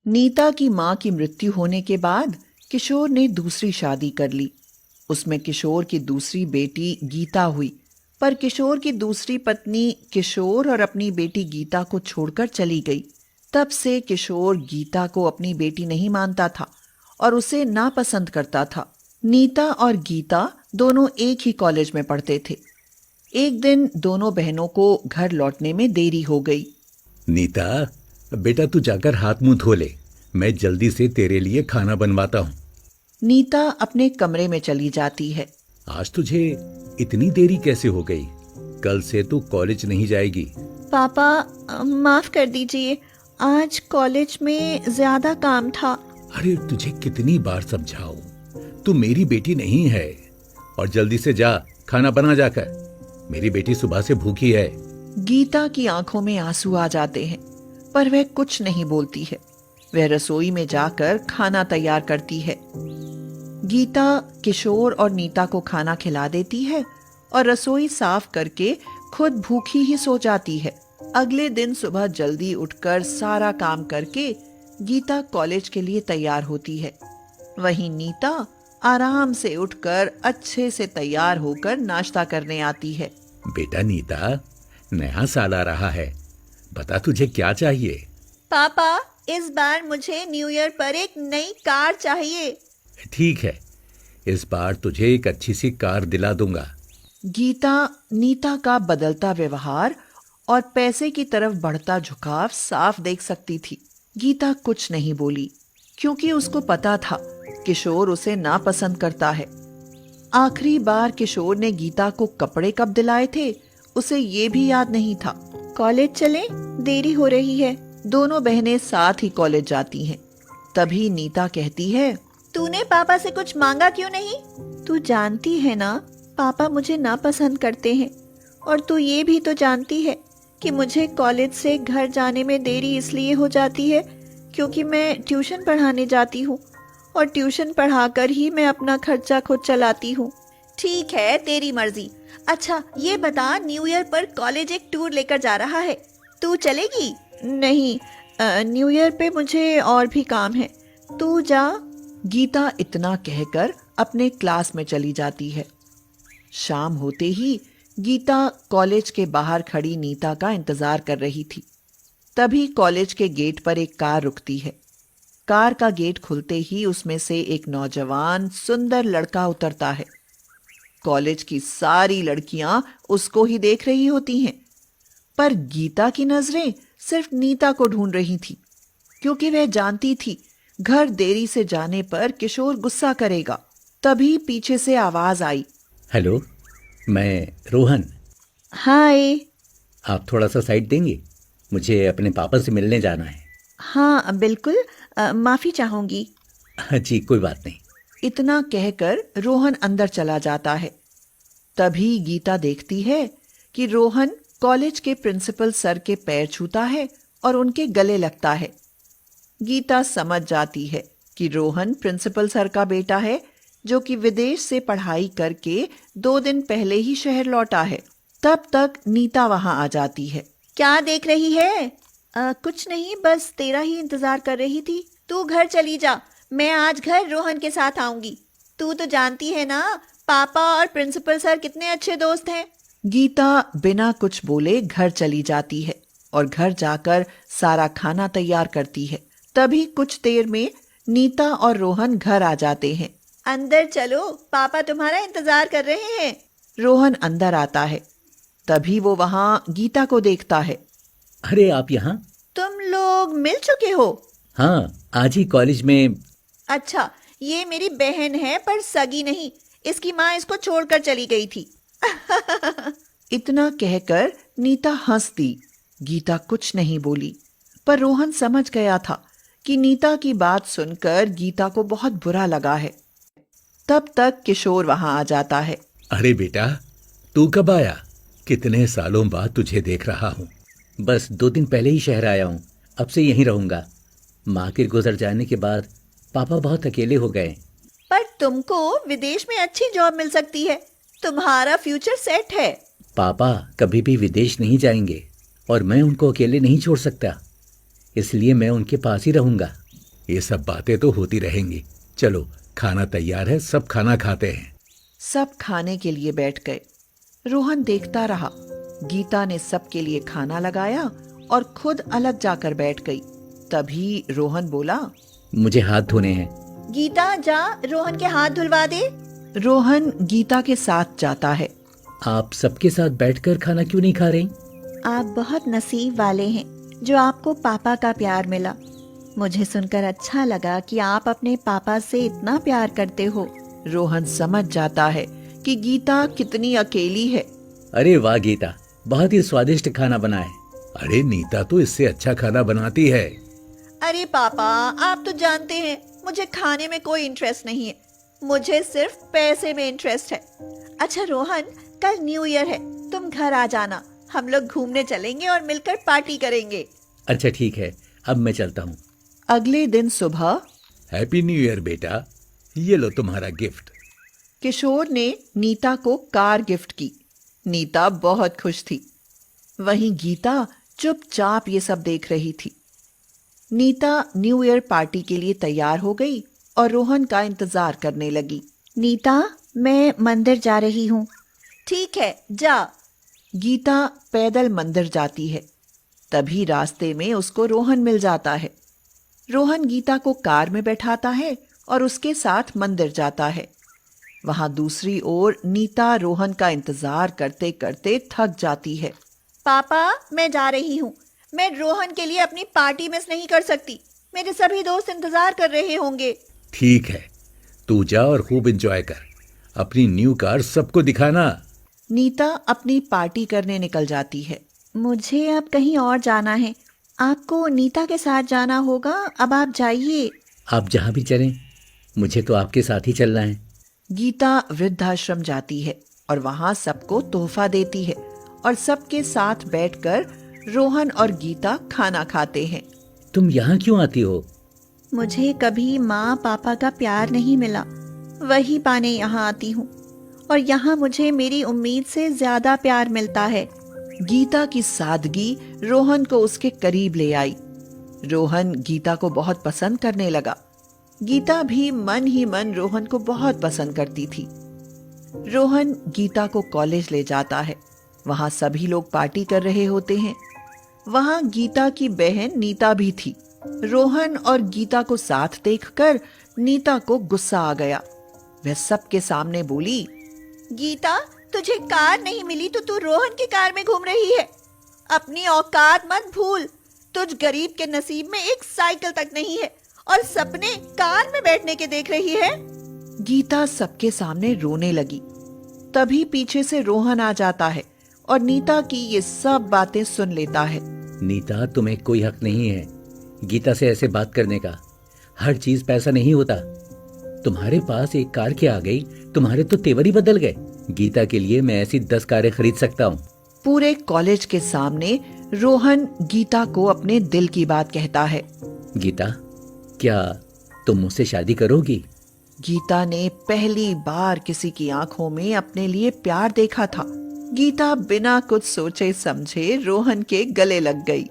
नीता की मां की मृत्यु होने के बाद किशोर ने दूसरी शादी कर ली। उसमें किशोर की दूसरी बेटी गीता हुई। पर किशोर की दूसरी पत्नी किशोर और अपनी बेटी गीता को छोड़कर चली गई। तब से किशोर गीता को अपनी बेटी नहीं मानता था और उसे नापसंद करता था। नीता और गीता दोनों एक ही कॉलेज में पढ़ते थे। एक दिन दोनों बहनों को घर लौटने में देरी हो गई। नीता, बेटा तू जाकर हाथ मुंह धो ले। मैं जल्दी से तेरे लिए खाना बनवाता हूँ। नीता अपने कमरे में चली जाती है। आज तुझे इतनी देरी कैसे हो गई? कल से तू कॉलेज नहीं जाएगी। पापा, माफ कर दीजिए, आज कॉलेज में ज्यादा काम था। अरे तुझे कितनी बार समझाऊं, तू मेरी बेटी नहीं है। और जल्दी से जा, खाना बना जाकर। मेरी बेटी सुबह से भूखी है। गीता की आंखों में आंसू आ जाते हैं, पर वह कुछ नहीं बोलती है। वह रसोई में जाकर खाना तैयार करती है। गीता किशोर और नीता को खाना खिला देती है और रसोई साफ करके खुद भूखी ही सो जाती है। अगले दिन सुबह जल्दी उठकर सारा काम करके गीता कॉलेज के लिए तैयार होती है। वहीं नीता आराम से उठकर अच्छे से तैयार होकर नाश्ता करने आती है। बेटा नीता, नया साल आ रहा है, बता तुझे क्या चाहिए? पापा, इस बार मुझे न्यू ईयर पर एक नई कार चाहिए। ठीक है, इस बार तुझे एक अच्छी सी कार दिला दूंगा। गीता नीता का बदलता व्यवहार और पैसे की तरफ बढ़ता झुकाव साफ देख सकती थी। गीता कुछ नहीं बोली, क्योंकि उसको पता था किशोर उसे नापसंद करता है। आखिरी बार किशोर ने गीता को कपड़े कब दिलाए थे, उसे ये भी याद नहीं था। कॉलेज चलें? देरी हो रही है। दोनों बहनें साथ ही कॉलेज जाती हैं। तभी नीता कहती है, तूने पापा से कुछ मांगा क्यों नहीं? तू जानती है ना, पापा मुझे नापसंद करते हैं। और तू ये भी तो जानती है कि मुझे कॉलेज से घर जाने में देरी इसलिए हो जाती है क्योंकि मैं ट्यूशन पढ़ाने जाती हूँ और ट्यूशन पढ़ाकर ही मैं अपना खर्चा खुद चलाती हूँ। ठीक है, तेरी मर्जी। अच्छा ये बता, न्यू ईयर पर कॉलेज एक टूर लेकर जा रहा है, तू चलेगी? नहीं, न्यू ईयर पे मुझे और भी काम है, तू जा। गीता इतना कहकर अपने क्लास में चली जाती है। शाम होते ही गीता कॉलेज के बाहर खड़ी नीता का इंतजार कर रही थी। तभी कॉलेज के गेट पर एक कार रुकती है। कार का गेट खुलते ही उसमें से एक नौजवान सुंदर लड़का उतरता है। कॉलेज की सारी लड़कियां उसको ही देख रही होती हैं, पर गीता की नजरें सिर्फ नीता को ढूंढ रही थी, क्योंकि वह जानती थी घर देरी से जाने पर किशोर गुस्सा करेगा। तभी पीछे से आवाज आई, हेलो, मैं रोहन। हाय। आप थोड़ा सा साइड देंगे? मुझे अपने पापा से मिलने जाना है। हाँ बिल्कुल, माफी चाहूंगी। जी कोई बात नहीं। इतना कहकर रोहन अंदर चला जाता है। तभी गीता देखती है कि रोहन कॉलेज के प्रिंसिपल सर के पैर छूता है और उनके गले लगता है। गीता समझ जाती है कि रोहन प्रिंसिपल सर का बेटा है, जो कि विदेश से पढ़ाई करके 2 दिन पहले ही शहर लौटा है। तब तक नीता वहां आ जाती है। क्या देख रही है? कुछ नहीं, बस तेरा ही इंतजार कर रही थी। तू घर चली जा, मैं आज घर रोहन के साथ आऊंगी। तू तो जानती है ना, पापा और प्रिंसिपल सर कितने अच्छे दोस्त हैं। गीता बिना कुछ बोले घर चली जाती है और घर जाकर सारा खाना तैयार करती है। तभी कुछ देर में नीता और रोहन घर आ जाते हैं। अंदर चलो, पापा तुम्हारा इंतजार कर रहे हैं। रोहन अंदर आता है। तभी वो वहां गीता को देखता है। अरे आप यहाँ? तुम लोग मिल चुके हो? हाँ, आज ही कॉलेज में। अच्छा, ये मेरी बहन है पर सगी नहीं, इसकी माँ इसको छोड़कर चली गई थी। इतना कहकर नीता हंस दी। गीता कुछ नहीं बोली, पर रोहन समझ गया था कि नीता की बात सुनकर गीता को बहुत बुरा लगा है। तब तक किशोर वहां आ जाता है। अरे बेटा, तू कब आया? कितने सालों बाद तुझे देख रहा हूँ। बस 2 दिन पहले ही शहर आया हूँ, अब से यहीं रहूंगा। माँ के गुजर जाने के बाद पापा बहुत अकेले हो गए। पर तुमको विदेश में अच्छी जॉब मिल सकती है, तुम्हारा फ्यूचर सेट है। पापा कभी भी विदेश नहीं जाएंगे और मैं उनको अकेले नहीं छोड़ सकता, इसलिए मैं उनके पास ही रहूंगा। ये सब बातें तो होती रहेंगी। चलो खाना तैयार है, सब खाना खाते हैं। सब खाने के लिए बैठ गए। रोहन देखता रहा। गीता ने सबके लिए खाना लगाया और खुद अलग जाकर बैठ गई। तभी रोहन बोला, मुझे हाथ धोने हैं। गीता जा रोहन के हाथ धुलवा दे। रोहन गीता के साथ जाता है। आप सबके साथ बैठकर खाना क्यों नहीं खा रही? आप बहुत नसीब वाले हैं जो आपको पापा का प्यार मिला। मुझे सुनकर अच्छा लगा कि आप अपने पापा से इतना प्यार करते हो। रोहन समझ जाता है कि गीता कितनी अकेली है। अरे वाह गीता, बहुत ही स्वादिष्ट खाना बना है। अरे नीता तो इससे अच्छा खाना बनाती है। अरे पापा, आप तो जानते हैं मुझे खाने में कोई इंटरेस्ट नहीं है, मुझे सिर्फ पैसे में इंटरेस्ट है। अच्छा रोहन, कल न्यू ईयर है, तुम घर आ जाना, हम लोग घूमने चलेंगे और मिलकर पार्टी करेंगे। अच्छा ठीक है, अब मैं चलता हूँ। अगले दिन सुबह हैप्पी न्यू ईयर बेटा, ये लो तुम्हारा गिफ्ट। किशोर ने नीता को कार गिफ्ट की। नीता बहुत खुश थी। वहीं गीता चुपचाप ये सब देख रही थी। नीता न्यू ईयर पार्टी के लिए तैयार हो गई और रोहन का इंतजार करने लगी। नीता, मैं मंदिर जा रही हूँ। ठीक है, जा। गीता पैदल मंदिर जाती है। तभी रास्ते में उसको रोहन मिल जाता है। रोहन गीता को कार में बैठाता है और उसके साथ मंदिर जाता है। वहां दूसरी ओर नीता रोहन का इंतजार करते करते थक जाती है। पापा, मैं जा रही हूँ। मैं रोहन के लिए अपनी पार्टी मिस नहीं कर सकती। मेरे सभी दोस्त इंतजार कर रहे होंगे। ठीक है, तू जा और खूब एंजॉय कर। अपनी न्यू कार सबको दिखाना। नीता अपनी पार्टी करने निकल जाती है। मुझे अब कहीं और जाना है। आपको नीता के साथ जाना होगा, अब आप जाइए। आप जहाँ भी चलें, मुझे तो आपके साथ ही चलना है। गीता वृद्धाश्रम जाती है और वहां सबको तोहफा देती है और सबके साथ बैठकर रोहन और गीता खाना खाते हैं। तुम यहाँ क्यों आती हो? मुझे कभी माँ पापा का प्यार नहीं मिला, वही पाने यहाँ आती हूँ, और यहाँ मुझे मेरी उम्मीद से ज्यादा प्यार मिलता है। गीता की सादगी रोहन को उसके करीब ले आई। रोहन गीता को बहुत पसंद करने लगा। गीता भी मन ही मन रोहन को बहुत पसंद करती थी। रोहन गीता को कॉलेज ले जाता है। वहां सभी लोग पार्टी कर रहे होते हैं। वहां गीता की बहन नीता भी थी। रोहन और गीता को साथ देखकर नीता को गुस्सा आ गया। वह सबके सामने बोली, गीता, तुझे कार नहीं मिली तो तू रोहन की कार में घूम रही है। अपनी औकात मत भूल। तुझ गरीब के नसीब में एक साइकिल तक नहीं है और सपने कार में बैठने के देख रही है। गीता सबके सामने रोने लगी। तभी पीछे से रोहन आ जाता है और नीता की ये सब बातें सुन लेता है। नीता, तुम्हें कोई हक नहीं है गीता से ऐसे बात करने का। हर चीज पैसा नहीं होता। तुम्हारे पास एक कार क्या आ गई, तुम्हारे तो तेवर ही बदल गए। गीता के लिए मैं ऐसी 10 कारें खरीद सकता हूँ। पूरे कॉलेज के सामने रोहन गीता को अपने दिल की बात कहता है। गीता, क्या तुम मुझसे शादी करोगी? गीता ने पहली बार किसी की आंखों में अपने लिए प्यार देखा था। गीता बिना कुछ सोचे समझे रोहन के गले लग गई।